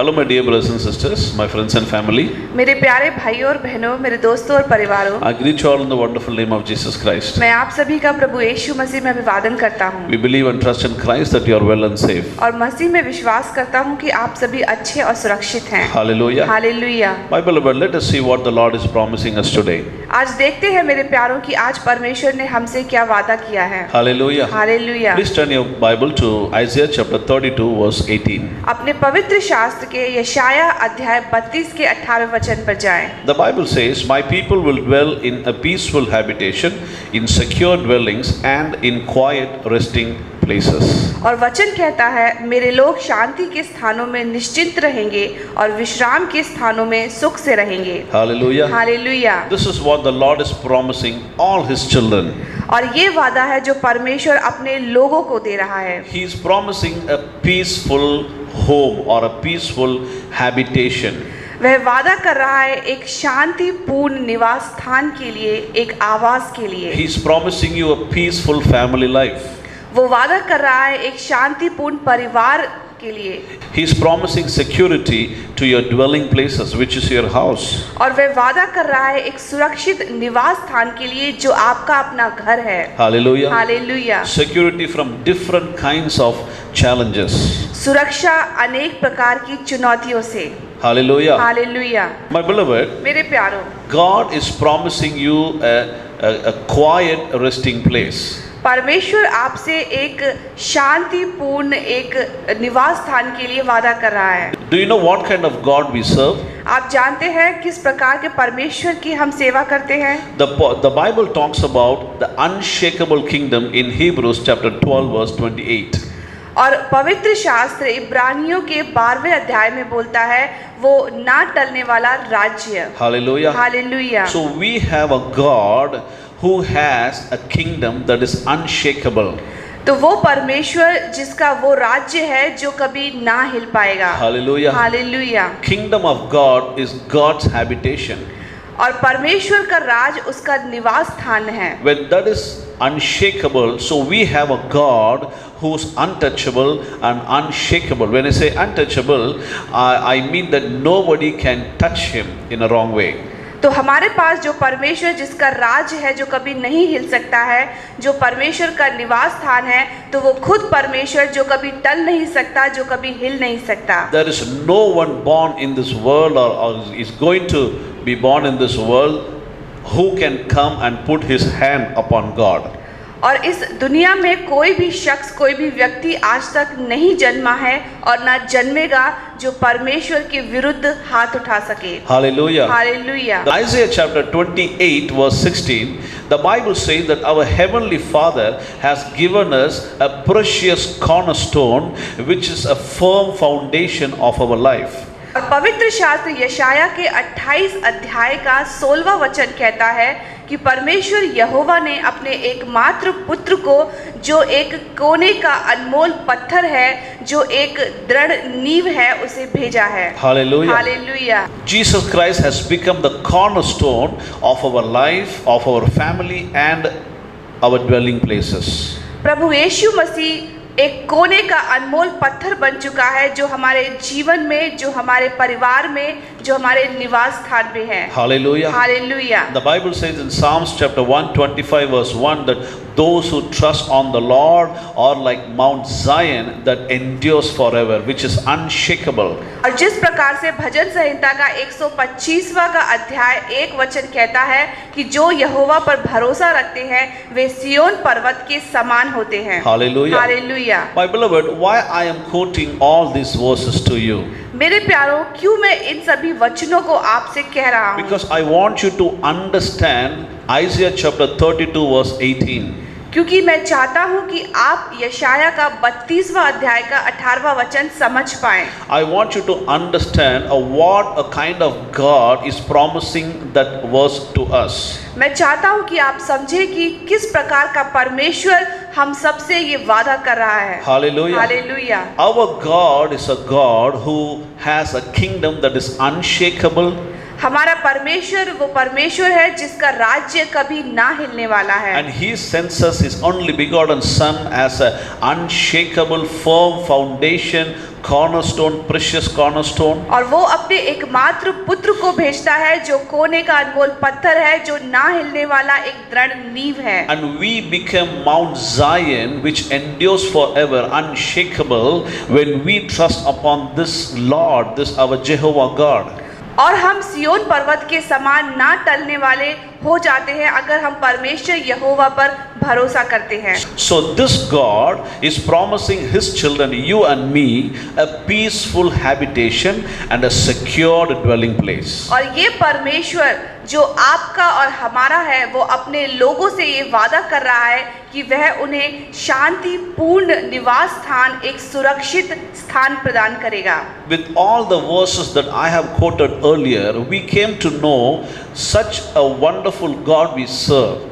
Hello my dear brothers and sisters, my friends and family. मेरे प्यारे भाइयों और बहनों, मेरे दोस्तों और परिवारों, I greet you all in the wonderful name of Jesus Christ. मैं आप सभी का प्रभु यीशु मसीह में अभिवादन करता हूँ We believe and trust in Christ that you are well and safe. और मसीह में विश्वास करता हूँ कि आप सभी अच्छे और सुरक्षित हैं। Hallelujah. Hallelujah. My beloved, let us see what the Lord is promising us today. आज देखते हैं मेरे प्यारों कि आज परमेश्वर ने हमसे क्या वादा किया है। Hallelujah. Hallelujah. Please turn your Bible to Isaiah chapter 32 verse 18. अपने पवित्र शास्त्र के यशाया अध्याय 32 के 18वें वचन पर जाएं। The Bible says, "My people will dwell in a peaceful habitation, in secure dwellings and in quiet resting places." और वचन कहता है, मेरे लोग शांति के स्थानों में निश्चिंत रहेंगे और विश्राम के स्थानों में सुख से रहेंगे। Hallelujah. Hallelujah. This is what the Lord is promising all his children. और ये वादा है जो परमेश्वर अपने लोगों को दे रहा है। He is promising a peaceful home or a peaceful habitation. वह वादा कर रहा है एक शांतिपूर्ण निवास स्थान के लिए, एक आवास के लिए। He is promising you a peaceful family life. वो वादा कर रहा है एक शांतिपूर्ण परिवार के लिए। He is promising security to your dwelling places, which is your house. और वह वादा कर रहा है एक सुरक्षित निवास स्थान के लिए जो आपका अपना घर है। Hallelujah. Hallelujah. Security from different kinds of challenges. सुरक्षा अनेक प्रकार की चुनौतियों से। Hallelujah. हालेलुया। My beloved, मेरे प्यारों, God is promising you a quiet resting place. परमेश्वर आपसे एक शांतिपूर्ण एक निवास स्थान के लिए वादा कर रहा है। Do you know what kind of God we serve? आप जानते हैं किस प्रकार के परमेश्वर की हम सेवा करते हैं? The Bible talks about the unshakable kingdom in Hebrews chapter 12 verse 28. और पवित्र शास्त्र इब्रानियों के 12वें अध्याय में बोलता है वो ना टलने वाला राज्य। Hallelujah. Hallelujah. So we have a God who has a kingdom that is unshakable. तो वो परमेश्वर जिसका वो राज्य है जो कभी ना हिल पाएगा। Hallelujah. Hallelujah. Kingdom of God is God's habitation. और परमेश्वर का राज उसका निवास स्थान है। When that is unshakable, so we have a God who's untouchable and unshakable. When I say untouchable, I mean that nobody can touch him in a wrong way. तो हमारे पास जो परमेश्वर जिसका राज है जो कभी नहीं हिल सकता है, जो परमेश्वर का निवास स्थान है, तो वो खुद परमेश्वर जो कभी टल नहीं सकता, जो कभी हिल नहीं सकता। There is no one born in this world or is going to be born in this world who can come and put his hand upon God. और इस दुनिया में कोई भी शख्स, कोई भी व्यक्ति आज तक नहीं जन्मा है और ना जन्मेगा जो परमेश्वर के विरुद्ध हाथ उठा सके। Hallelujah. Hallelujah. Isaiah chapter 28 verse 16, the Bible says that our heavenly Father has given us a precious cornerstone which is a firm foundation of our life. और पवित्र शास्त्र यशाया के 28 अध्याय का 16वां वचन कहता है कि परमेश्वर यहोवा ने अपने एकमात्र पुत्र को जो एक कोने का अनमोल पत्थर है, जो एक दृढ़ नींव है, उसे भेजा है। Hallelujah. Hallelujah. Jesus Christ has become the cornerstone of our life, of our family and our dwelling places. प्रभु यीशु मसीह एक कोने का अनमोल पत्थर बन चुका है जो हमारे जीवन में, जो हमारे परिवार में, जो हमारे निवास स्थान पे है। Hallelujah. Hallelujah. The Bible says in Psalms chapter 125 verse 1 that those who trust on the Lord are like Mount Zion that endures forever, which is unshakable. और जिस प्रकार से भजन संहिता का 125वां का अध्याय 1 वचन कहता है कि जो यहोवा पर भरोसा रखते हैं वे सिय्योन पर्वत के समान होते हैं। Hallelujah. Hallelujah. My beloved, why I am quoting all these verses to you? मेरे प्यारों, क्यों मैं इन सभी वचनों को आपसे कह रहा हूँ? Because I want you to understand Isaiah chapter 32 verse 18. क्योंकि मैं चाहता हूं कि आप यशाया का 32वां अध्याय का 18वां वचन समझ पाएं। I want you to understand what a kind of God is promising that verse to us. मैं चाहता हूं कि आप समझें कि किस प्रकार का परमेश्वर हम सबसे ये वादा कर रहा है। Hallelujah. Hallelujah. Our God is a God who has a kingdom that is unshakable. हमारा परमेश्वर वो परमेश्वर है जिसका राज्य कभी ना हिलने वाला है। And he sends us his only begotten son as a unshakable firm foundation, cornerstone, precious cornerstone. और वो अपने एकमात्र पुत्र को भेजता है जो कोने का अनमोल पत्थर है, जो ना हिलने वाला एक दृढ़ नींव है। And we become Mount Zion, which endures forever, unshakable, when we trust upon this Lord, this our Jehovah God. और हम सियोन पर्वत के समान ना टलने वाले हो जाते हैं अगर हम परमेश्वर यहोवा पर भरोसा करते हैं। So this God is promising his children, you and me, a peaceful habitation and a secured dwelling place. और ये परमेश्वर जो आपका और हमारा है वो अपने लोगों से ये वादा कर रहा है कि वह उन्हें शांतिपूर्ण निवास स्थान, एक सुरक्षित स्थान प्रदान करेगा। With all the verses that I have quoted earlier, we came to know such a wonderful God we serve.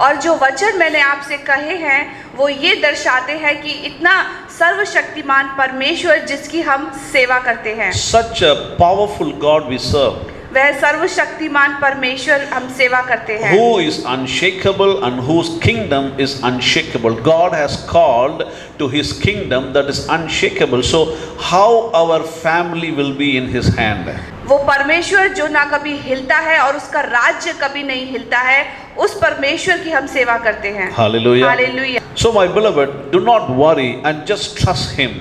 और जो वचन मैंने आपसे कहे हैं वो ये दर्शाते हैं कि इतना सर्वशक्तिमान परमेश्वर जिसकी हम सेवा करते हैं, Such a powerful God we serve, वह सर्वशक्तिमान परमेश्वर हम सेवा करते हैं, who is unshakable and whose kingdom is unshakable. God has called to his kingdom that is unshakable. So how our family will be in his hand? वो परमेश्वर जो ना कभी हिलता है और उसका राज्य कभी नहीं हिलता है, उस परमेश्वर की हम सेवा करते हैं। Hallelujah. Hallelujah. So my beloved, do not worry and just trust him,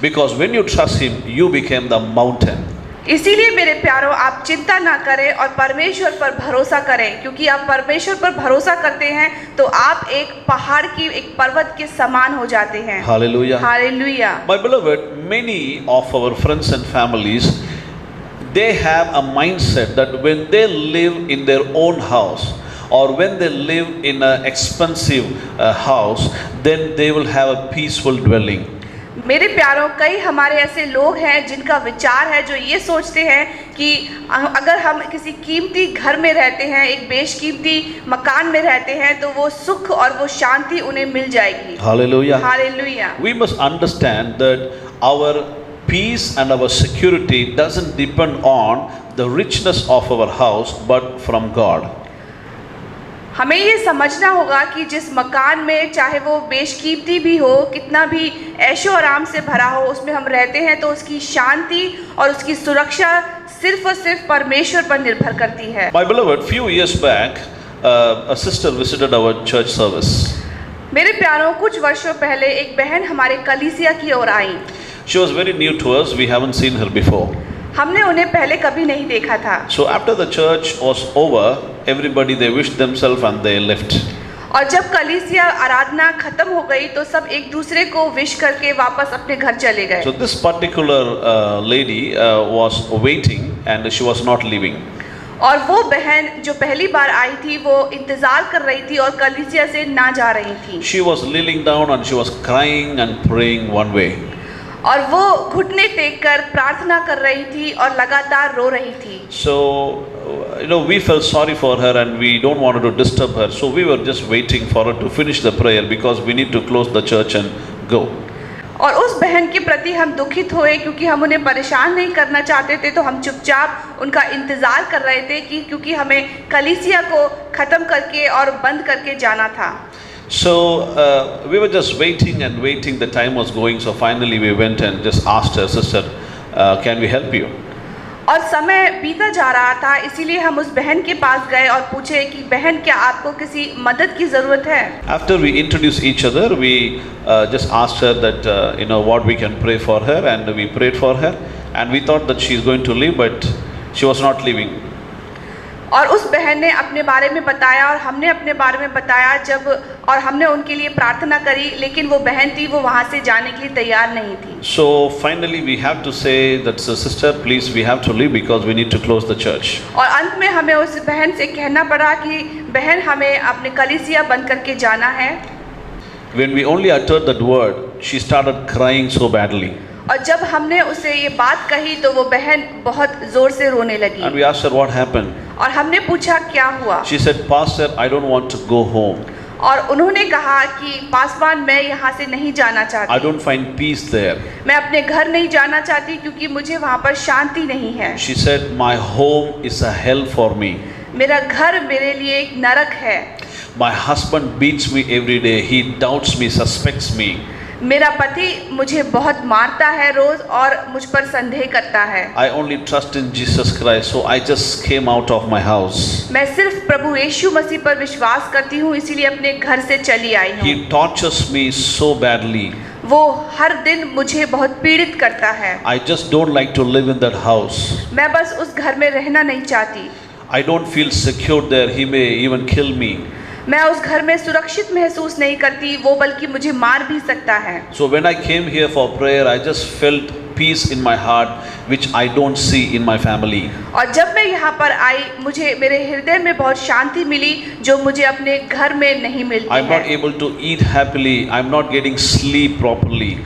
because when you trust him, you become the mountain. इसीलिए मेरे प्यारों, आप चिंता ना करें और परमेश्वर पर भरोसा करें, क्योंकि आप परमेश्वर पर भरोसा करते हैं तो आप एक पहाड़ की, एक पर्वत के समान हो जाते हैं। Hallelujah. Hallelujah. My beloved, many of our friends and families, they have a mindset that when they live in their own house or when they live in an expensive house, then they will have a peaceful dwelling. मेरे प्यारों, कई हमारे ऐसे लोग हैं जिनका विचार है, जो ये सोचते हैं कि अगर हम किसी कीमती घर में रहते हैं, एक बेशकीमती मकान में रहते हैं, तो वो सुख और वो शांति उन्हें मिल जाएगी। Hallelujah. Hallelujah. We must understand that our peace and our security doesn't depend on the richness of our house, but from God. हमें ये समझना होगा कि जिस मकान में चाहे वो बेशकीमती भी हो, कितना भी ऐशो आराम से भरा हो, उसमें हम रहते हैं तो उसकी शांति और उसकी सुरक्षा सिर्फ और सिर्फ परमेश्वर पर निर्भर करती है। My beloved, few years back, a sister visited our church service. मेरे प्यारों, कुछ वर्षों पहले एक बहन हमारे कलीसिया की ओर आई। She was very new to us. We haven't seen her before. हमने उन्हें पहले कभी नहीं देखा था। So after the church was over, everybody they wished themselves and they left. और जब कलीसिया आराधना खत्म हो गई तो सब एक दूसरे को विश करके वापस अपने घर चले गए। So this particular lady was waiting and she was not leaving. और वो बहन जो पहली बार आई थी वो इंतजार कर रही थी और कलीसिया से ना जा रही थी। She was kneeling down and she was crying and praying one way. और वो घुटने टेक कर प्रार्थना कर रही थी और लगातार रो रही थी। So we felt sorry for her and we don't want to disturb her. So we were just waiting for her to finish the prayer because we need to close the church and go. और उस बहन के प्रति हम दुखित हुए क्योंकि हम उन्हें परेशान नहीं करना चाहते थे, तो हम चुपचाप उनका इंतजार कर रहे थे कि क्योंकि हमें कलीसिया को खत्म करके और बंद करके जाना था। So we were just waiting and waiting. The time was going. So finally we went and just asked her, sister, can we help you? और समय बीता जा रहा था, इसीलिए हम उस बहन के पास गए और पूछे कि बहन क्या आपको किसी मदद की ज़रूरत है? After we introduced each other, we just asked her that what we can pray for her, and we prayed for her, and we thought that she is going to leave, but she was not leaving. और उस बहन ने अपने बारे में बताया और हमने अपने बारे में बताया और हमने उनके लिए प्रार्थना करी, लेकिन वो बहन थी, वो वहाँ से जाने के लिए तैयार नहीं थी। So finally we have to say that sister, please, we have to leave because we need to close the church. और अंत में हमें उस बहन से कहना पड़ा कि बहन हमें अपने कलीसिया बंद करके जाना है। When we only uttered that word, she started crying so badly. और जब हमने उसे ये बात कही तो वो बहन बहुत जोर से रोने लगी। And we asked her what happened. और हमने पूछा क्या हुआ? She said, Pastor, I don't want to go home. और उन्होंने कहा कि पासवान मैं यहाँ से नहीं जाना I चाहती, don't find peace there. मैं अपने घर नहीं जाना चाहती क्योंकि मुझे वहाँ पर शांति नहीं है। She said, my home is a hell for me. मेरा घर मेरे लिए एक नरक है। My husband beats me every day. He doubts me, suspects me. मेरा पति मुझे बहुत मारता है रोज और मुझ पर संदेह करता है। I only trust in Jesus Christ, so I just came out of my house. मैं सिर्फ प्रभु यीशु मसीह पर विश्वास करती हूँ, इसीलिए अपने घर से चली आई हूँ। He tortures me so badly. वो हर दिन मुझे बहुत पीड़ित करता है। I just don't like to live in that house. मैं बस उस घर में रहना नहीं चाहती। I don't feel secure there. He may even kill me. मैं उस घर में सुरक्षित महसूस नहीं करती, वो बल्कि मुझे मार भी सकता है। So when I came here for prayer, I just felt peace in my heart, which I don't see in my family. और जब मैं यहाँ पर आई, मुझे मेरे हृदय में बहुत शांति मिली जो मुझे अपने घर में नहीं मिलती I'm not है। able to eat happily. I'm not getting sleep properly.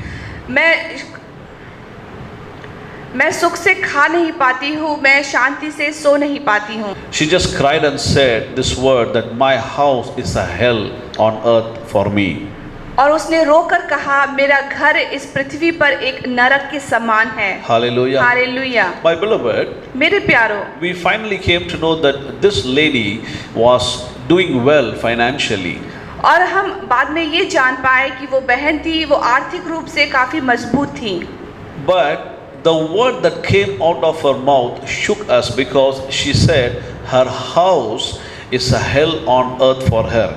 मैं सुख से खा नहीं पाती हूँ, मैं शांति से सो नहीं पाती हूँ। She just cried and said this word that my house is a hell on earth for me. और उसने रोकर कहा, मेरा घर इस पृथ्वी पर एक नरक के समान है। Hallelujah. हालेलुया। My beloved, मेरे प्यारों, we finally came to know that this lady was doing well financially. और हम बाद में ये जान पाए कि वो बहन थी, वो आर्थिक रूप से काफी मजबूत थी। But the word that came out of her mouth shook us because she said her house is a hell on earth for her.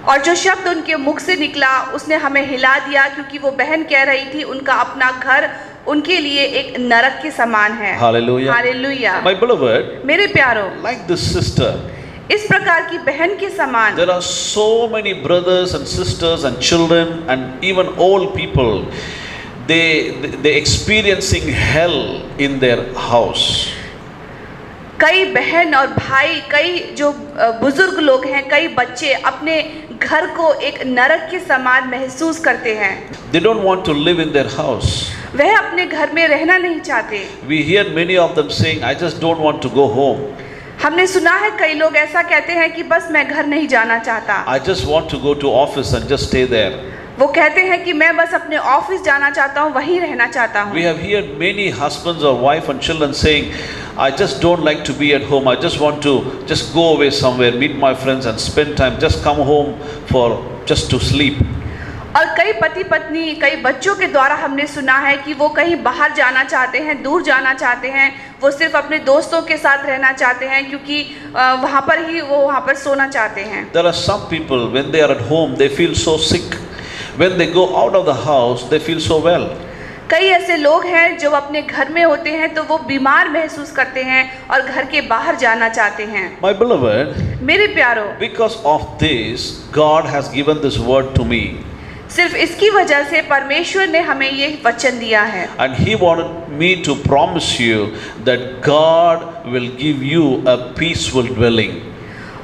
और जो शब्द उनके मुख से निकला उसने हमें हिला दिया, क्योंकि वो बहन कह रही थी उनका अपना घर उनके लिए एक नरक के समान है। Hallelujah. हालेलुया। My beloved, मेरे प्यारों, like this sister, इस प्रकार की बहन के समान there are so many brothers and sisters and children and even old people. They experiencing hell in their house. कई बहन और भाई, कई जो बुजुर्ग लोग हैं, कई बच्चे अपने घर को एक नरक के समान महसूस करते हैं। They don't want to live in their house. वह अपने घर में रहना नहीं चाहते। We hear many of them saying, I just don't want to go home. हमने सुना है कई लोग ऐसा कहते हैं कि बस मैं घर नहीं जाना चाहता। I just want to go to office and just stay there. वो कहते हैं कि मैं बस अपने ऑफिस जाना चाहता हूँ, वहीं रहना चाहता हूँ। We have heard many husbands or wife and children saying, I just don't like to be at home. I just want to just go away somewhere, meet my friends and spend time. Just come home for just to sleep. और कई पति पत्नी, कई बच्चों के द्वारा हमने सुना है कि वो कहीं बाहर जाना चाहते हैं, दूर जाना चाहते हैं, वो सिर्फ अपने दोस्तों के साथ रहना चाहते हैं, क्योंकि वहाँ पर ही वो वहाँ पर सोना चाहते हैं। There are some people when they are at home, they feel so sick. When they go out of the house, they feel so well. कई ऐसे लोग हैं जो अपने घर में होते हैं तो वो बीमार महसूस करते हैं और घर के बाहर जाना चाहते हैं। My beloved, मेरे प्यारों, because of this, God has given this word to me. सिर्फ इसकी वजह से परमेश्वर ने हमें ये वचन दिया है। And He wanted me to promise you that God will give you a peaceful dwelling.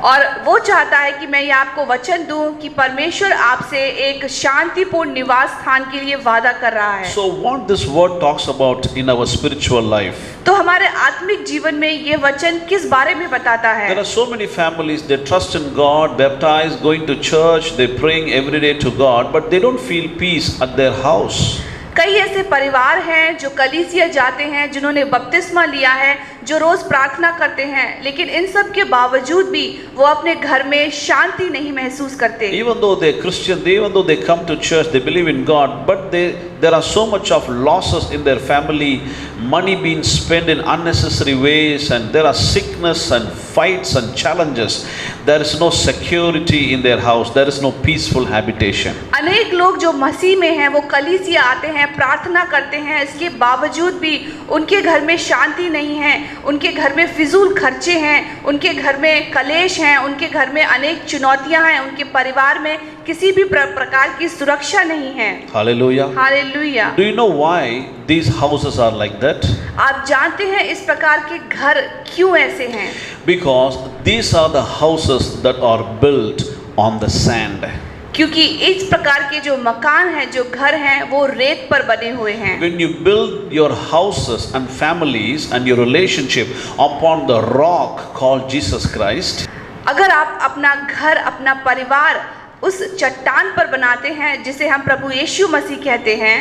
और वो चाहता है कि मैं ये आपको वचन दूं कि परमेश्वर आपसे एक शांतिपूर्ण निवास स्थान के लिए वादा कर रहा है। So what this word talks about in our spiritual life? तो हमारे आत्मिक जीवन में ये वचन किस बारे में बताता है? There are so many families, they trust in God, baptized, going to church, they praying every day to God, but they don't feel peace at their house. कई ऐसे परिवार हैं जो कलीसिया जाते हैं, जिन्होंने बपतिस्मा लिया है, जो रोज प्रार्थना करते हैं, लेकिन इन सब के बावजूद भी वो अपने घर में शांति नहीं महसूस करते। Even though they're Christian, even though they come to church, they believe in God, but there are so much of losses in their family, money being spent in unnecessary ways, and there are sickness and fights and challenges. There is no security in their house. There is no peaceful habitation. अनेक लोग जो मसीह में हैं, वो कलीसिया आते हैं, प्रार्थना करते हैं, इसके बावजूद भी उनके घर में शांति नहीं है, उनके घर में फिजूल खर्चे हैं, उनके घर में कलेश हैं, उनके घर में अनेक चुनौतियां हैं, उनके परिवार में किसी भी प्रकार की सुरक्षा नहीं है। Hallelujah. Hallelujah. Do you know why these houses are like that? आप जानते हैं इस प्रकार के घर क्यों ऐसे हैं? Because these are the houses that are built on the sand. क्योंकि इस प्रकार के जो मकान हैं, जो घर हैं, वो रेत पर बने हुए हैं। When you build your houses and families and your relationship upon the rock called Jesus Christ, अगर आप अपना घर, अपना परिवार उस चट्टान पर बनाते हैं जिसे हम प्रभु यीशु मसीह कहते हैं,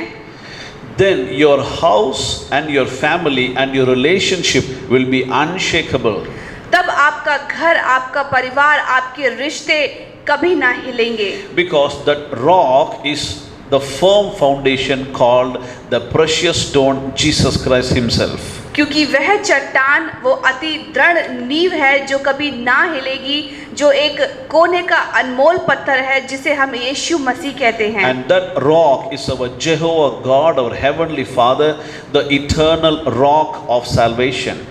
then your house and your family and your relationship will be unshakable. तब आपका घर, आपका परिवार, आपके रिश्ते कभी ना हिलेंगे। Because that rock is the firm foundation called the precious stone, Jesus Christ himself. क्योंकि वह चट्टान वो अति दृढ़ नींव है जो कभी ना हिलेगी, जो एक कोने का अनमोल पत्थर है जिसे हम यीशु मसीह कहते हैं। And that rock is our Jehovah God, our heavenly Father, the eternal rock of salvation.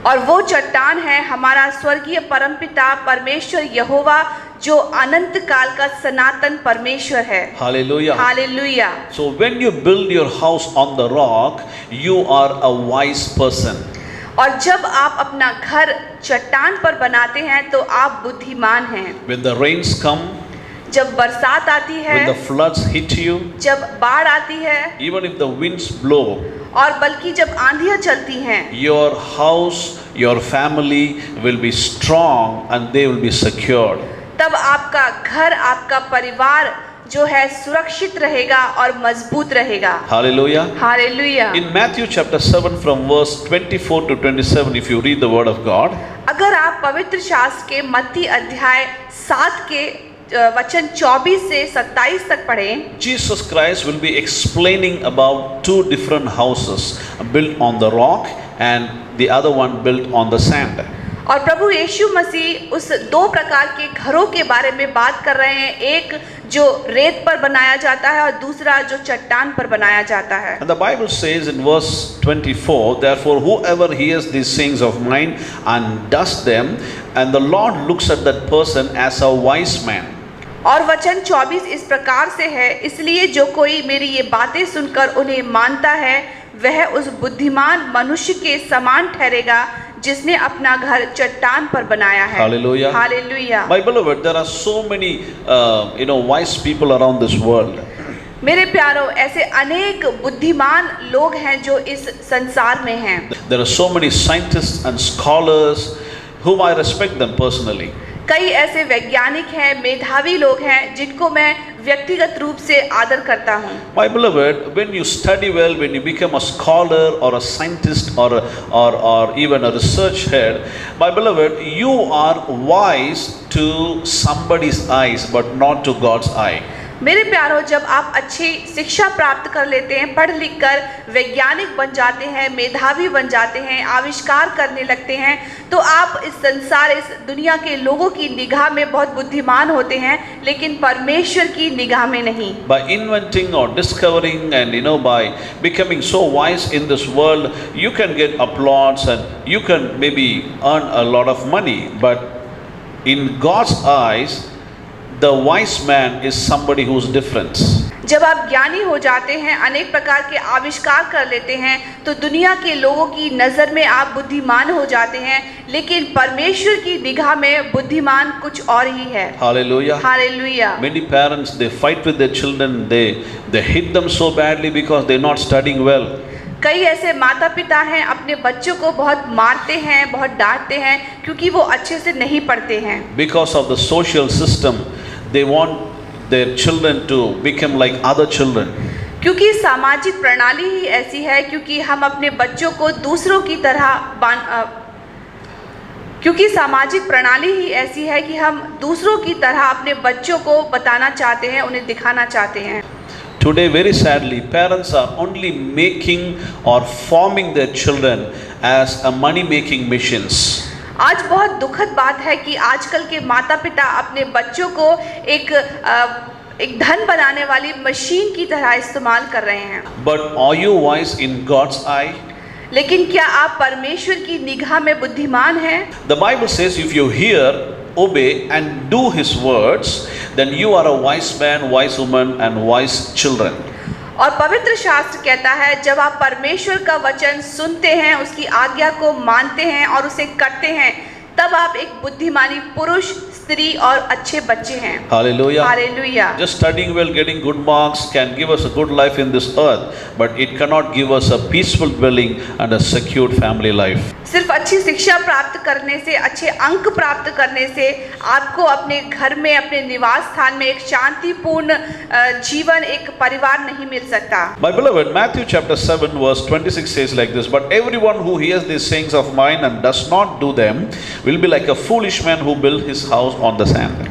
और वो चट्टान है हमारा स्वर्गीय परमपिता परमेश्वर यहोवा, जो अनंत काल का सनातन परमेश्वर है। Hallelujah. Hallelujah. So when you build your house on the rock, you are a wise person. और जब आप अपना घर चट्टान पर बनाते हैं तो आप बुद्धिमान हैं। When the rains come, जब बरसात आती है, when the floods hit you, जब बाढ़ आती है, even if the winds blow, और बल्कि जब आंधियां चलती हैं, your house, your family will be strong and they will be secured. तब आपका घर, आपका परिवार जो है सुरक्षित रहेगा और मजबूत रहेगा। Hallelujah. Hallelujah. In Matthew chapter 7 from verse 24 to 27, if you read the word of God, अगर आप पवित्र शास्त्र के मत्ती अध्याय 7 के वचन 24 से 27 तक पढ़ें, Jesus Christ will be explaining about two different houses built on the rock and the other one built on the sand. और प्रभु यीशु मसीह उस दो प्रकार के घरों के बारे में बात कर रहे हैं, एक जो रेत पर बनाया जाता है और दूसरा जो चट्टान पर बनाया जाता है। And the Bible says in verse 24, therefore whoever hears these sayings of mine and does them, and the Lord looks at that person as a wise man. और वचन 24 इस प्रकार से है, इसलिए जो कोई मेरी ये बातें सुनकर उन्हें मानता है वह उस बुद्धिमान मनुष्य के समान ठहरेगा जिसने अपना घर चट्टान पर बनाया है। Hallelujah. Hallelujah. My beloved, there are so many wise people around this world. मेरे प्यारों, ऐसे अनेक बुद्धिमान लोग हैं जो इस संसार में हैं। There are so many scientists and scholars whom I respect them personally. कई ऐसे वैज्ञानिक हैं, मेधावी लोग हैं जिनको मैं व्यक्तिगत रूप से आदर करता हूँ। My beloved, when you study well, when you become a scholar or a scientist or even a research head, my beloved, you are wise to somebody's eyes but not to God's eye. मेरे प्यारों, जब आप अच्छी शिक्षा प्राप्त कर लेते हैं, पढ़ लिख कर वैज्ञानिक बन जाते हैं, मेधावी बन जाते हैं, आविष्कार करने लगते हैं, तो आप इस संसार, इस दुनिया के लोगों की निगाह में बहुत बुद्धिमान होते हैं, लेकिन परमेश्वर की निगाह में नहीं। By inventing or discovering and by becoming so wise in this world, you can get applause and you can maybe earn a lot of money, but in God's eyes, the wise man is somebody who's different. जब आप ज्ञानी हो जाते हैं, अनेक प्रकार के आविष्कार कर लेते हैं, तो दुनिया के लोगों की नज़र में आप बुद्धिमान हो जाते हैं, लेकिन परमेश्वर की निगाह में बुद्धिमान कुछ और ही है। Hallelujah. Hallelujah. Many parents, they fight with their children, they hit them so badly because they're not studying well. कई ऐसे माता पिता हैं, अपने बच्चों को बहुत मारते हैं, बहुत डांटते हैं, क्योंकि वो अच्छे से नहीं पढ़ते हैं। Because of the social system, they want their children to become like other children. क्योंकि सामाजिक प्रणाली ही ऐसी है, क्योंकि हम अपने बच्चों को दूसरों की तरह क्योंकि सामाजिक प्रणाली ही ऐसी है कि हम दूसरों की तरह अपने बच्चों को बताना चाहते हैं, उन्हें दिखाना चाहते हैं। Today, very sadly, parents are only making or forming their children as a money-making machines. आज बहुत दुखद बात है कि आजकल के माता पिता अपने बच्चों को एक धन बनाने वाली मशीन की तरह इस्तेमाल कर रहे हैं। But are you wise in God's eye? लेकिन क्या आप परमेश्वर की निगाह में बुद्धिमान हैं? The Bible says, if you hear, obey and do his words, then you are a wise man, wise woman and wise children. और पवित्र शास्त्र कहता है, जब आप परमेश्वर का वचन सुनते हैं, उसकी आज्ञा को मानते हैं और उसे करते हैं, तब आप एक बुद्धिमानी पुरुष, स्त्री और अच्छे बच्चे हैं। Hallelujah. Hallelujah. Just studying well, getting good marks can give us a good life in this earth, but it cannot give us a peaceful dwelling and a secured family life. सिर्फ अच्छी शिक्षा प्राप्त करने से, अच्छे अंक प्राप्त करने से आपको अपने घर में, अपने निवास स्थान में एक शांतिपूर्ण जीवन, एक परिवार नहीं मिल सकता। My beloved, Matthew chapter 7 verse 26 says like this, but everyone who hears these sayings of mine and does not do them will be like a foolish man who built his house on the sand.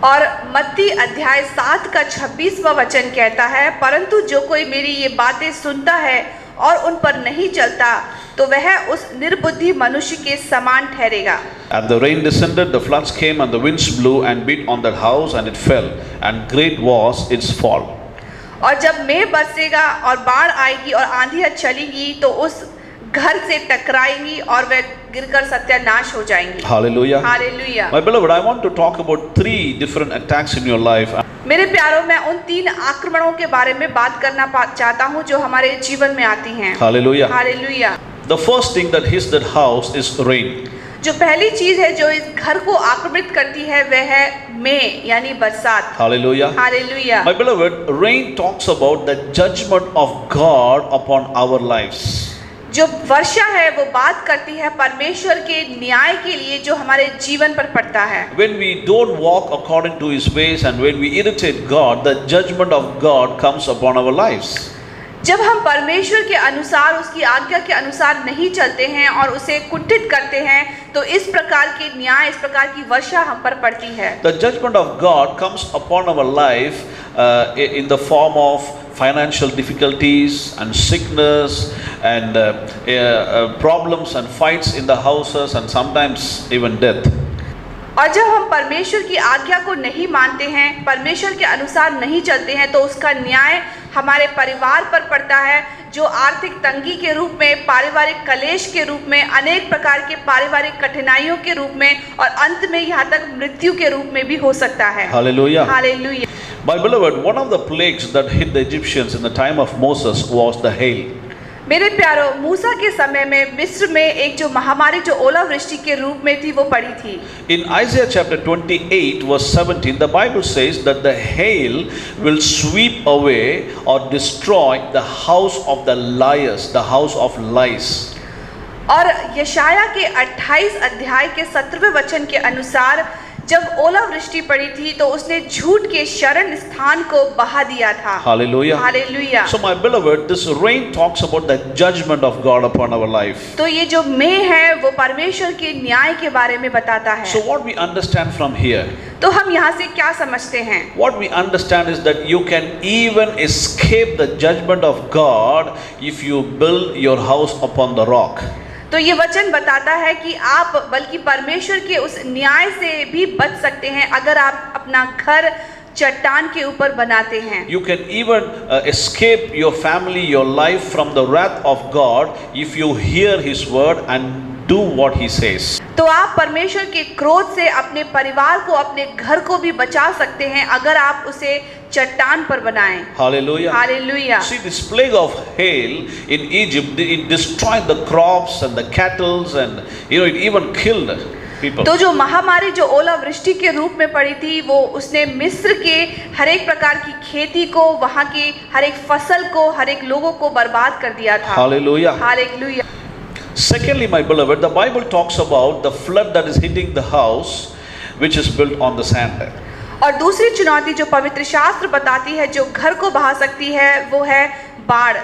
और मत्ती अध्याय 7 का 26वां वचन कहता है, परंतु जो कोई मेरी ये बातें सुनता है और उन पर नहीं चलता तो वह उस निर्बुद्धि मनुष्य के समान ठहरेगा। And the rain descended, the floods came, and the winds blew and beat on that house, and it fell, and great was its fall. और जब मेघ बरसेगा और बाढ़ आएगी और आंधियां चलेंगी तो उस घर से टकराएंगी और वह गिरकर सत्यानाश हो जाएंगी। Hallelujah. Hallelujah. My beloved, I want to talk about 3 different attacks in your life. मेरे प्यारों, मैं उन 3 आक्रमणों के बारे में बात करना चाहता हूँ जो हमारे जीवन में आती हैं। Hallelujah. Hallelujah. The first thing that hits that house is rain. जो पहली चीज है जो इस घर को आक्रमित करती है वह है में यानी बरसात। Hallelujah. Hallelujah. My beloved, rain talks about the judgment of God upon our lives. जो वर्षा है वो बात करती है परमेश्वर के न्याय के लिए जो हमारे जीवन पर पड़ता है। When we don't walk according to His ways and when we irritate God, the judgment of God comes upon our lives. जब हम परमेश्वर के अनुसार, उसकी आज्ञा के अनुसार नहीं चलते हैं और उसे कुंठित करते हैं तो इस प्रकार के न्याय, इस प्रकार की वर्षा हम पर पड़ती है। The judgment of God comes upon our life in the form of financial difficulties and sickness and problems and fights in the houses and sometimes even death. और जब हम परमेश्वर की आज्ञा को नहीं मानते हैं, परमेश्वर के अनुसार नहीं चलते हैं तो उसका न्याय हमारे परिवार पर पड़ता है, जो आर्थिक तंगी के रूप में, पारिवारिक कलेश के रूप में, अनेक प्रकार के पारिवारिक कठिनाइयों के रूप में और अंत में यहाँ तक मृत्यु के रूप में भी हो सकता है। Hallelujah. Hallelujah. My beloved, one of the plagues that hit the Egyptians in the time of Moses was the hail. मेरे प्यारों, मूसा के समय में मिस्र में एक जो महामारी जो ओलावृष्टि के रूप में थी वो पड़ी थी। In Isaiah chapter 28 verse 17, the Bible says that the hail will sweep away or destroy the house of the liars, the house of lies. और यशाया के 28 अध्याय के 17वें वचन के अनुसार जब ओलावृष्टि पड़ी थी तो उसने झूठ के शरण स्थान को बहा दिया था। Hallelujah. Hallelujah. So my beloved, this rain talks about the judgment of God upon our life. तो ये जो मेघ है वो परमेश्वर के न्याय के बारे में बताता है। So what we understand from here, तो हम यहाँ से क्या समझते हैं? what we understand is that you can even escape the judgment of God if you build your house upon the rock. तो ये वचन बताता है कि आप बल्कि परमेश्वर के उस न्याय से भी बच सकते हैं अगर आप अपना घर चट्टान के ऊपर बनाते हैं। You can even escape your family, your life from the wrath of God if you hear His word and do what He says. तो आप परमेश्वर के क्रोध से अपने परिवार को, अपने घर को भी बचा सकते हैं अगर आप उसे चट्टान पर बनाएं। Hallelujah. Hallelujah. See, this plague of hail in Egypt, it destroyed the crops and the cattle and it even killed people. तो जो महामारी जो ओलावृष्टि के रूप में पड़ी थी वो उसने मिस्र के हर एक प्रकार की खेती को, वहाँ की हर एक फसल को, हर एक लोगों को बर्बाद कर दिया था। Hallelujah. Hallelujah. Secondly, my beloved, the Bible talks about the flood that is hitting the house which is built on the sand. और दूसरी चुनौती जो पवित्र शास्त्र बताती है जो घर को बहा सकती है वो है बाढ़।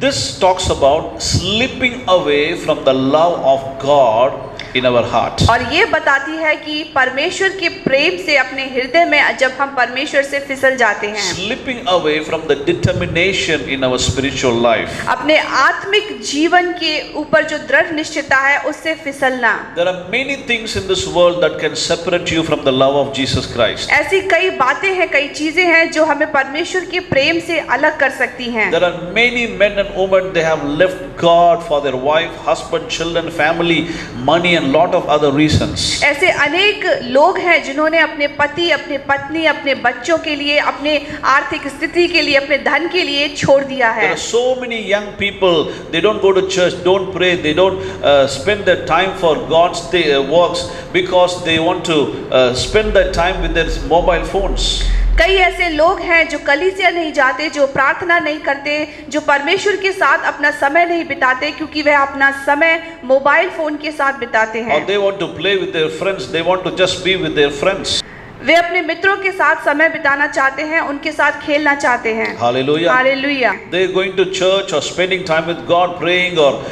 This talks about slipping away from the love of God in our heart. और ये बताती है कि परमेश्वर के प्रेम से अपने हृदय में जब हम परमेश्वर से फिसल जाते हैं, Slipping away from the determination in our spiritual life. अपने आत्मिक जीवन के ऊपर जो दृढ़ निश्चयता है उससे फिसलना। There are many things in this world that can separate you from the love of Jesus Christ. ऐसी कई बातें हैं, कई चीजें हैं जो हमें परमेश्वर के प्रेम से अलग कर सकती हैं। There are many men and women, they have left God for their wife, husband, children, family, money and lot of other reasons. ऐसे अनेक लोग हैं जिन्होंने अपने पति, अपने पत्नी, अपने बच्चों के लिए, अपने आर्थिक स्थिति के लिए, अपने धन के लिए छोड़ दिया है। There are so many young people, they don't go to church, don't pray, they don't spend their time for God's works because they want to spend their time with their mobile phones. कई ऐसे लोग हैं जो कलीसिया नहीं जाते, जो प्रार्थना नहीं करते, जो परमेश्वर के साथ अपना समय नहीं बिताते, क्योंकि वह अपना समय मोबाइल फोन के साथ बिताते हैं। Or they want to play with their friends, they want to just be with their friends. वे अपने मित्रों के साथ समय बिताना चाहते हैं, उनके साथ खेलना चाहते हैं। Hallelujah. Hallelujah. They're going to church or spending time with God, praying, or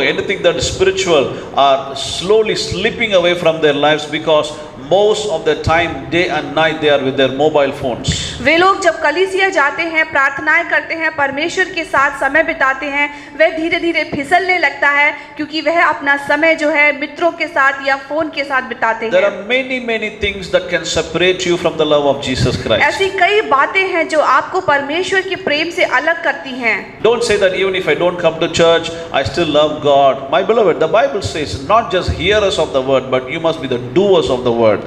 anything that is spiritual, are slowly slipping away from their lives because most of the time, day and night, they are with their mobile phones. वे लोग जब कलीसिया जाते हैं, प्रार्थनाएं करते हैं, परमेश्वर के साथ समय बिताते हैं, वह धीरे धीरे फिसलने लगता है, क्योंकि वह अपना समय जो है मित्रों के साथ या फोन के साथ बिताते There हैं। are many things that can separate you from the love of Jesus Christ. ऐसी कई बातें हैं जो आपको परमेश्वर के प्रेम से अलग करती हैं। Don't say that even if I don't come to church, I still love God. My beloved, the Bible says not just hearers of the word, but you must be the doers of the word.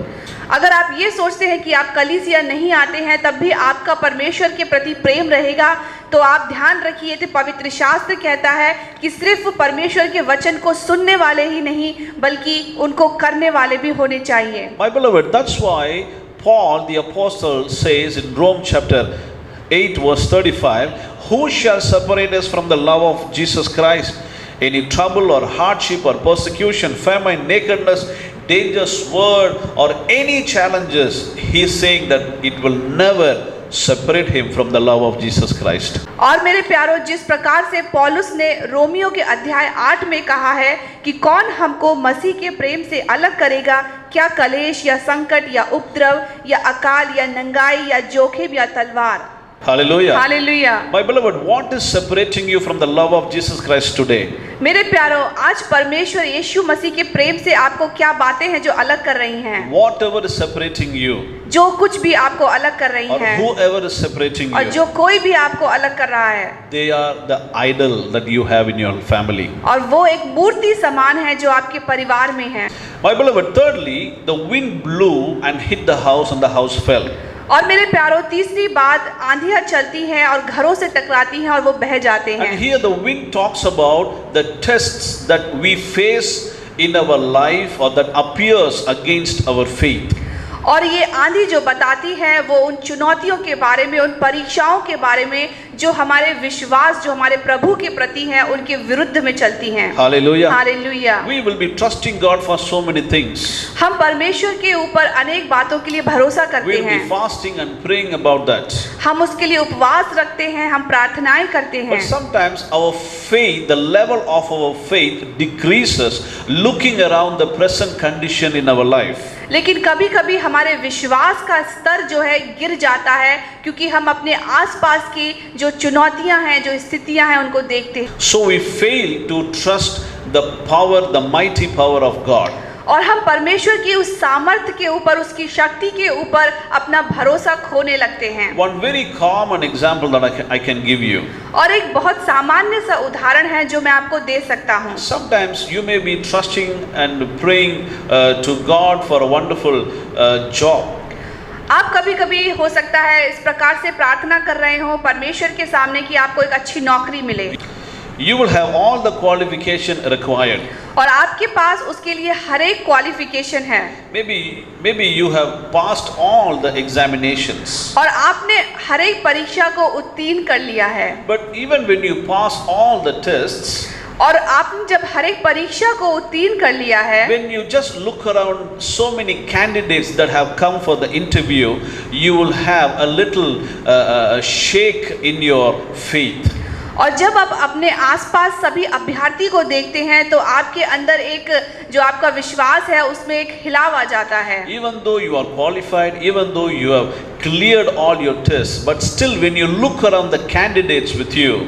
अगर आप ये सोचते हैं कि आप कलीसिया नहीं आते हैं तब भी आपका परमेश्वर के प्रति प्रेम रहेगा, तो आप ध्यान रखिए कि पवित्र शास्त्र कहता है कि सिर्फ परमेश्वर के वचन को सुनने वाले ही नहीं बल्कि उनको करने वाले भी होने चाहिए। My beloved, that's why Paul the apostle says in Rome chapter 8 verse 35, who shall separate us from the love of Jesus Christ? Any trouble or hardship or persecution, famine, nakedness, danger, sword, or any challenges, he is saying that it will never separate him from the love of Jesus Christ. और मेरे प्यारों, जिस प्रकार से पौलुस ने Romeo के अध्याय 8 में कहा है कि कौन हमको मसीह के प्रेम से अलग करेगा, क्या कलेश या संकट या उपद्रव या अकाल या नंगाई या जोखिम या तलवार। Hallelujah. Hallelujah. My beloved, what is separating you from the love of Jesus Christ today? मेरे प्यारों, आज परमेश्वर यीशु मसीह के प्रेम से आपको क्या बातें हैं जो अलग कर रही हैं? Whatever is separating you, जो कुछ भी आपको अलग कर रही or हैं, whoever is separating और you, जो कोई भी आपको अलग कर रहा है, they are the idol that you have in your family. और वो एक मूर्ति समान है जो आपके परिवार में है। My beloved, thirdly, the wind blew and hit the house and the house fell. और मेरे प्यारों, तीसरी बात, आंधियां चलती हैं और घरों से टकराती हैं और वो बह जाते हैं। And here the wind talks about the tests that we face in our life or that appears against our faith. और ये आंधी जो बताती है वो उन चुनौतियों के बारे में, उन परीक्षाओं के बारे में जो हमारे विश्वास, जो हमारे प्रभु के प्रति हैं, उनके विरुद्ध में चलती हैं। Hallelujah. Hallelujah. We will be trusting God for so many things. हम परमेश्वर के ऊपर अनेक बातों के लिए भरोसा करते We will हैं। be fasting and praying about that. हम उसके लिए उपवास रखते हैं, हम प्रार्थनाएं करते हैं। But sometimes our faith, the level of our faith decreases looking around the present condition in our life. लेकिन कभी कभी हमारे विश्वास का स्तर जो है गिर जाता है, क्योंकि हम अपने आसपास की जो चुनौतियां हैं, जो स्थितियां हैं, उनको देखते हैं। So we fail to trust the power, the mighty power of God. और हम परमेश्वर की उस सामर्थ्य के ऊपर, उसकी शक्ति के ऊपर अपना भरोसा खोने लगते हैं। One very common example that I can give you. और एक बहुत सामान्य सा उदाहरण है जो मैं आपको दे सकता हूँ। Sometimes you may be trusting and praying to God for a wonderful job. आप कभी कभी हो सकता है इस प्रकार से प्रार्थना कर रहे हो परमेश्वर के सामने कि आपको एक अच्छी नौकरी मिले। You will have all the qualification required. और आपके पास उसके लिए हर एक क्वालिफिकेशन है। Maybe you have passed all the examinations. और आपने हर एक परीक्षा को उत्तीर्ण कर लिया है। But even when you pass all the tests, और आपने जब हर एक परीक्षा को उत्तीर्ण कर लिया है, when you just look around so many candidates that have come for the interview, you will have a little shake in your faith. और जब आप अपने आसपास सभी अभ्यर्थी को देखते हैं तो आपके अंदर एक जो आपका विश्वास है उसमें एक हिलाव आ जाता है। Even though you are qualified, even though you have cleared all your tests, but still when you look around the candidates with you,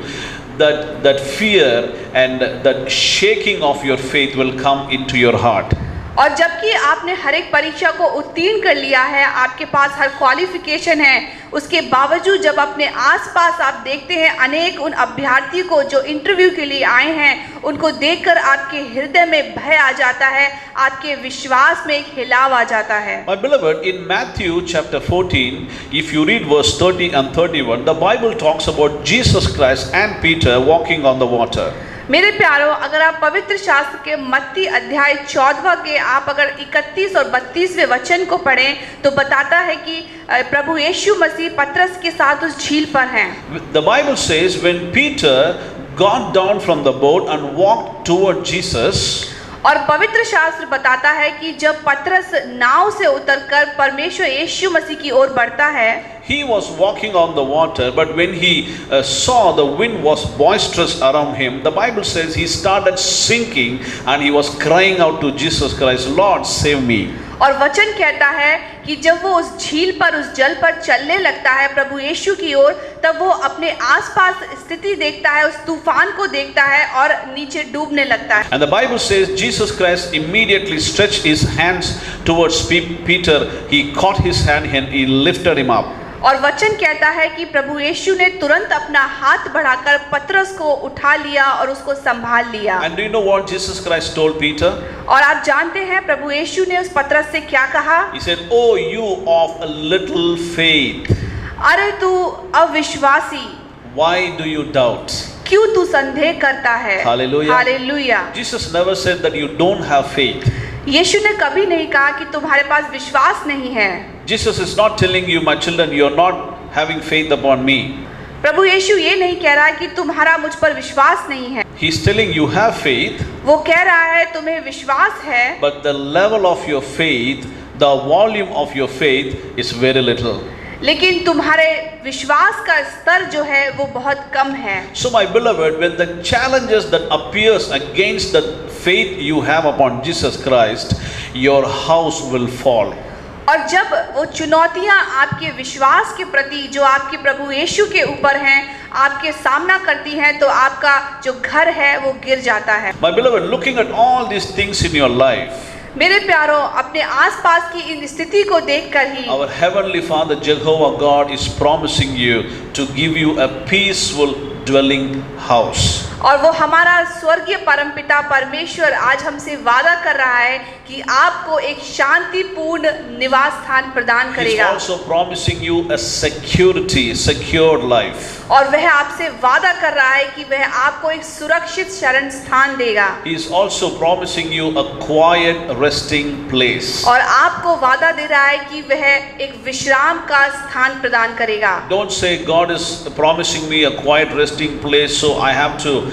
that fear and that shaking of your faith will come into your heart. और जबकि आपने हर एक परीक्षा को उत्तीर्ण कर लिया है, आपके पास हर क्वालिफिकेशन है, उसके बावजूद जब अपने आसपास आप देखते हैं अनेक उन अभ्यर्थियों को जो इंटरव्यू के लिए आए हैं, उनको देखकर आपके हृदय में भय आ जाता है, आपके विश्वास में एक हिलाव आ जाता है। My beloved, in Matthew chapter 14, if you read verse 30 and 31, the Bible talks about Jesus Christ and Peter walking on the water. मेरे प्यारों, अगर आप पवित्र शास्त्र के मत्ती अध्याय 14 के आप अगर 31 और 32वें वचन को पढ़ें तो बताता है कि प्रभु यीशु मसीह पतरस के साथ उस झील पर हैं। The Bible says when Peter got down from the boat and walked toward Jesus, और पवित्र शास्त्र बताता है कि जब पतरस नाव से उतरकर परमेश्वर यीशु मसीह की ओर बढ़ता है, he was walking on the water, but when he saw the wind was boisterous around him, the Bible says he started sinking and he was crying out to Jesus Christ, Lord, save me. और वचन कहता है कि जब वो उस झील पर, उस जल पर चलने लगता है प्रभु यीशु की ओर, तब वो अपने आसपास स्थिति देखता है, उस तूफान को देखता है और नीचे डूबने लगता है। And the Bible says Jesus Christ immediately stretched his hands towards Peter. He caught his hand and he lifted him up. और वचन कहता है कि प्रभु यीशु ने तुरंत अपना हाथ बढ़ाकर पतरस को उठा लिया और उसको संभाल लिया। And do you know what Jesus Christ told Peter? और आप जानते हैं प्रभु यीशु ने उस पतरस से क्या कहा? He said, "Oh, you of a little faith, अरे तू अविश्वासी, why do you doubt?" क्यों तू संदेह करता है? Hallelujah. Hallelujah. Jesus never said that you don't have faith. यीशु ने कभी नहीं कहा कि तुम्हारे पास विश्वास नहीं है। Jesus is not telling you, my children, you are not having faith upon me. प्रभु यीशु ये नहीं कह रहा है कि तुम्हारा मुझ पर विश्वास नहीं है। He is telling you have faith, वो कह रहा है तुम्हें विश्वास है, but the level of your faith, the volume of your faith is very little. लेकिन तुम्हारे विश्वास का स्तर जो है वो बहुत कम है। So my beloved, when the challenges that appears against the faith you have upon Jesus Christ, your house will fall. और जब वो चुनौतियां आपके विश्वास के प्रति जो आपके प्रभु यीशु के ऊपर हैं, आपके सामना करती हैं, तो आपका जो घर है वो गिर जाता है। My beloved, looking at all these things in your life, मेरे प्यारों, अपने आसपास की इन स्थिति को देखकर ही our heavenly Father Jehovah God is promising you to give you a peaceful dwelling house. और वो हमारा स्वर्गीय परमपिता परमेश्वर आज हमसे वादा कर रहा है कि आपको एक शांतिपूर्ण निवास स्थान प्रदान He is करेगा। also promising you a secured life. और वह आपसे वादा कर रहा है कि वह आपको एक सुरक्षित शरण स्थान देगा। He is also promising you a quiet resting place. और आपको वादा दे रहा है कि वह एक विश्राम का स्थान प्रदान करेगा। Don't say God is promising me a quiet resting place, so I have to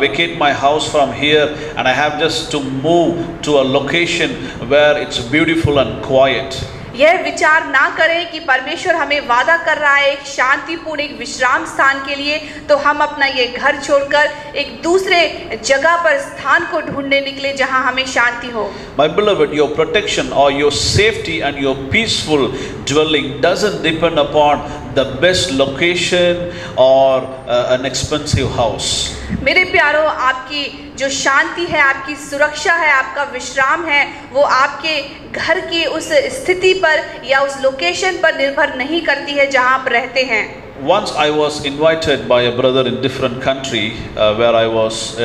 vacate my house from here and I have just to move to a location where it's beautiful and quiet. यह विचार ना करें कि परमेश्वर हमें वादा कर रहा है एक शांतिपूर्ण एक विश्राम स्थान के लिए, तो हम अपना ये घर छोड़कर एक दूसरे जगह पर स्थान को ढूंढने निकले जहां हमें शांति हो। My beloved, your protection or your safety and your peaceful dwelling doesn't depend upon the best location or an expensive house. मेरे प्यारों, आपकी जो शांति है, आपकी सुरक्षा है, आपका विश्राम है, वो आपके घर की उस स्थिति पर या उस लोकेशन पर निर्भर नहीं करती है जहां आप रहते हैं। Once I was invited by a brother in different country where I was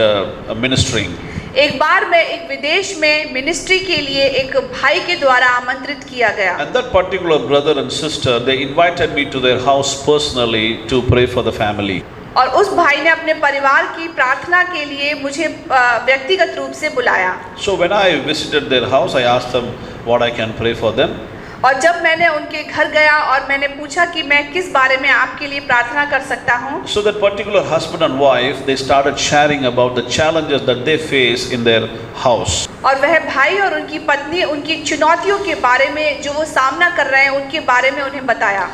ministering. एक बार मैं एक विदेश में मिनिस्ट्री के लिए एक भाई के द्वारा आमंत्रित किया गया। And that particular brother and sister, they invited me to their house personally to pray for the family. और उस भाई ने अपने परिवार की प्रार्थना के लिए मुझे व्यक्तिगत रूप से बुलाया। So when I visited their house, I asked them what I can pray for them. और जब मैंने उनके घर गया और मैंने पूछा कि मैं किस बारे में आपके लिए प्रार्थना कर सकता हूँ, So that particular husband and wife, they started sharing about the challenges that they face in their house. और वह भाई और उनकी पत्नी उनकी चुनौतियों के बारे में जो वो सामना कर रहे हैं उनके बारे में उन्हें बताया।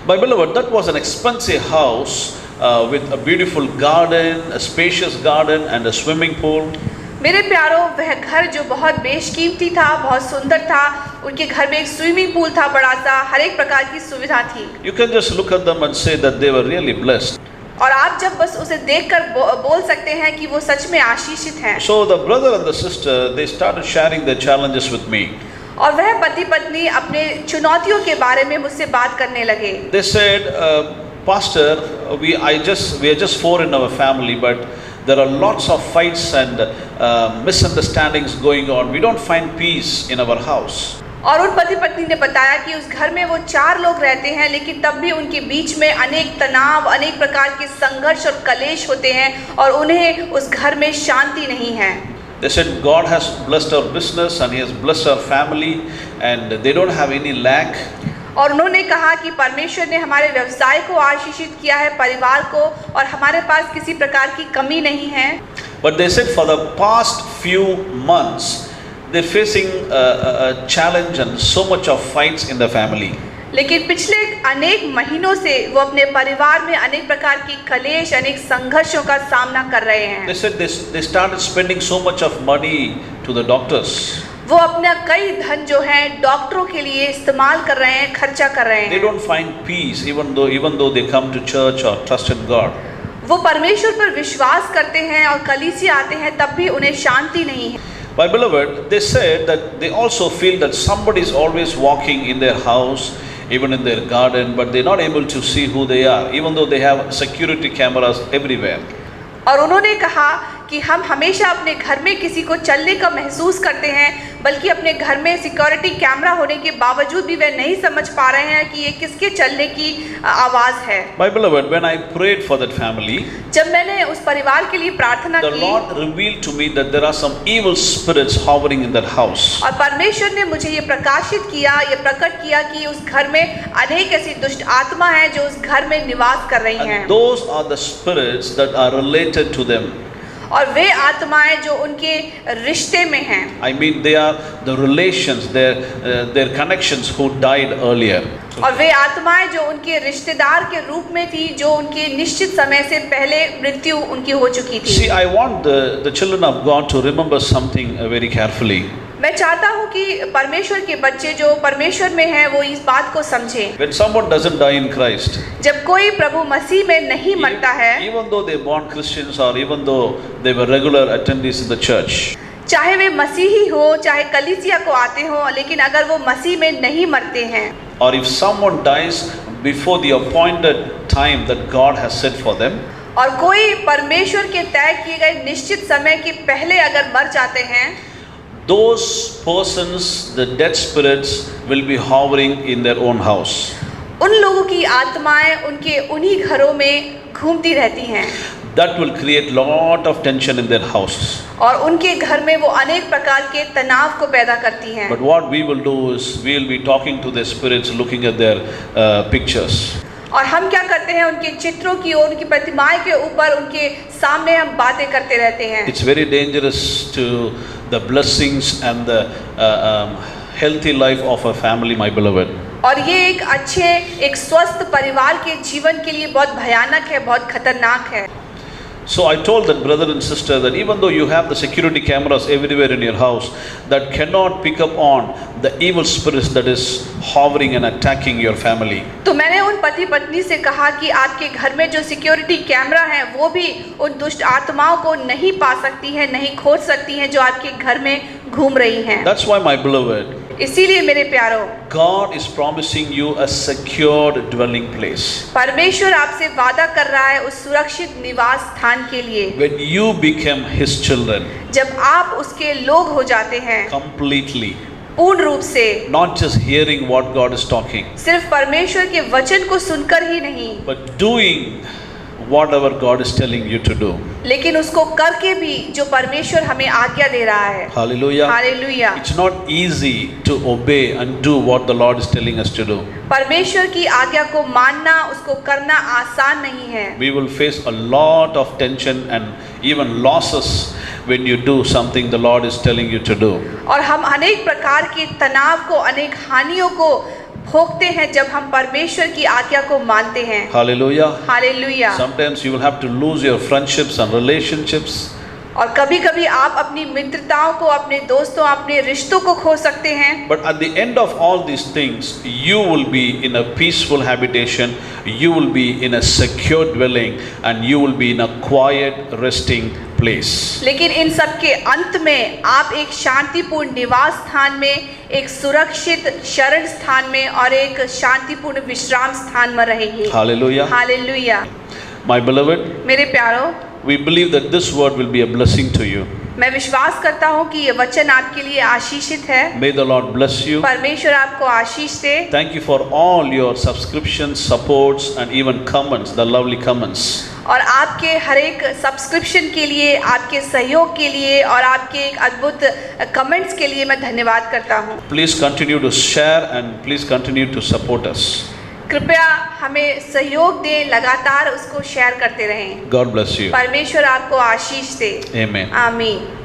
My beloved, that was an expensive house with a beautiful garden, a spacious garden and a swimming pool. मेरे प्यारों, वह घर जो बहुत बेशकीमती था, बहुत सुंदर था, उनके घर में एक स्विमिंग पूल था बड़ा सा, हर एक प्रकार की सुविधा थी। You can just look at them and say that they were really blessed. और आप जब बस उसे देखकर बोल सकते हैं कि वो सच में आशीषित हैं। So the brother and the sister, they started sharing their challenges with me. और वह पति पत्नी अपने चुनौतियों के बारे में मुझसे बात करने लगे। They said, Pastor, we are just four in our family, but there are lots of fights and misunderstandings going on. We don't find peace in our house. और उन पति पत्नी ने बताया कि उस घर में वो 4 लोग रहते हैं, लेकिन तब भी उनके बीच में अनेक तनाव, अनेक प्रकार के संघर्ष और कलेश होते हैं और उन्हें उस घर में शांति नहीं है। They said God has blessed our business and He has blessed our family and they don't have any lack. और उन्होंने कहा कि परमेश्वर ने हमारे व्यवसाय को आशीषित किया है, परिवार को, और हमारे पास किसी प्रकार की कमी नहीं है। But they said for the past few months they're facing a challenge and so much of fights in the family. लेकिन पिछले अनेक महीनों से वो अपने परिवार में अनेक प्रकार की कलेश, अनेक संघर्षों का सामना कर रहे हैं। They said they started spending so much of money to the doctors. वो अपना कई धन जो है डॉक्टरों के लिए इस्तेमाल कर रहे हैं, खर्चा कर रहे They हैं। don't find peace even though they come to church or trust in God. वो परमेश्वर पर विश्वास करते हैं और कलीसिया आते हैं, तब भी उन्हें शांति नहीं है। My beloved, they said that they also feel that somebody is always walking in their house, even in their garden, but they're not able to see who they are, even though they have security cameras everywhere. और उन्होंने कहा कि हम हमेशा अपने घर में किसी को चलने का महसूस करते हैं, बल्कि अपने घर में सिक्योरिटी कैमरा होने के बावजूद भी वे नहीं समझ पा रहे हैं कि ये किसके चलने की आवाज़ है। My beloved, when I prayed for that family, जब मैंने उस परिवार के लिए प्रार्थना the की, Lord revealed to me that there are some evil spirits hovering in that house. और परमेश्वर ने मुझे ये प्रकाशित किया, ये प्रकट किया कि उस घर में अनेक ऐसी दुष्ट आत्मा हैं जो उस घर में निवास कर रही हैं। And those are the spirits that are related to them. और वे आत्माएं जो उनके रिश्ते में हैं। I mean, they are the relations, their connections who died earlier. और वे आत्माएं जो उनके रिश्तेदार के रूप में थी, जो उनके निश्चित समय से पहले मृत्यु उनकी हो चुकी थी। See, I want the children of God to remember something very carefully. मैं चाहता हूँ कि परमेश्वर के बच्चे जो परमेश्वर में हैं वो इस बात को समझें। When someone doesn't die in Christ, जब कोई प्रभु मसीह में नहीं मरता है, even though they're born Christians or even though they were regular attendees in the church, चाहे वे मसीही हो, चाहे कलीसिया को आते हो, लेकिन अगर वो मसीह में नहीं मरते हैं, or if someone dies before the appointed time that God has set for them, और कोई परमेश्वर के तय किए गए निश्चित समय के पहले अगर मर जाते हैं, those persons, the dead spirits, will be hovering in their own house. उन लोगों की आत्माएं उनके उन्हीं घरों में घूमती रहती हैं। That will create lot of tension in their house. और उनके घर में वो अनेक प्रकार के तनाव को पैदा करती हैं। But what we will do is we will be talking to the spirits, looking at their pictures. और हम क्या करते हैं, उनके चित्रों की ओर, उनकी प्रतिमाएं के ऊपर, उनके सामने हम बातें करते रहते हैं। It's very dangerous to the blessings and the healthy life of a family, my beloved. और ये एक अच्छे, एक स्वस्थ परिवार के जीवन के लिए बहुत भयानक है, बहुत खतरनाक है। So I told that brother and sister that even though you have the security cameras everywhere in your house, that cannot pick up on the evil spirits that is hovering and attacking your family. तो मैंने उन पति पत्नी से कहा कि आपके घर में जो सिक्योरिटी कैमरा है वो भी उन दुष्ट आत्माओं को नहीं पा सकती है, नहीं खोज सकती हैं जो आपके घर में घूम रही हैं। That's why, my beloved, इसीलिए मेरे प्यारो, God is promising you a secured dwelling place. परमेश्वर आपसे वादा कर रहा है उस सुरक्षित निवास स्थान के लिए। When you become His children, जब आप उसके लोग हो जाते हैं completely, पूर्ण रूप से, not just hearing what God is talking, सिर्फ परमेश्वर के वचन को सुनकर ही नहीं, but doing whatever God is telling you to do. लेकिन उसको करके भी जो परमेश्वर हमें आज्ञा दे रहा है। Hallelujah. Hallelujah. It's not easy to obey and do what the Lord is telling us to do. परमेश्वर की आज्ञा को मानना, उसको करना आसान नहीं है। We will face a lot of tension and even losses when you do something the Lord is telling you to do. और हम अनेक प्रकार के तनाव को, अनेक हानियों को भोगते हैं जब हम परमेश्वर की आज्ञा को मानते हैं। Hallelujah. Hallelujah. Sometimes you will have to lose your friendships and relationships. और कभी-कभी आप अपनी मित्रताओं को, अपने दोस्तों, अपने रिश्तों को खो सकते हैं। But at the end of all these things, you will be in a peaceful habitation, you will be in a secure dwelling, and you will be in a quiet, resting place. लेकिन इन सब के अंत में आप एक शांतिपूर्ण निवास स्थान में, एक सुरक्षित शरण स्थान में और एक शांतिपूर्ण विश्राम स्थान में रहेंगे। Hallelujah. हालेलुया। My beloved, मेरे प्यारों, we believe that this word will be a blessing to you. मैं विश्वास करता हूँ कि ये वचन आपके लिए आशीषित है। May the Lord bless you. परमेश्वर आपको आशीष दे। Thank you for all your subscriptions, supports and even comments, the lovely comments. और आपके हर एक सब्सक्रिप्शन के लिए, आपके सहयोग के लिए और आपके एक अद्भुत कमेंट्स के लिए मैं धन्यवाद करता हूँ। Please continue to share and please continue to support us. कृपया हमें सहयोग दें, लगातार उसको शेयर करते रहें। God bless you. परमेश्वर आपको आशीष दे। Amen. आमीन।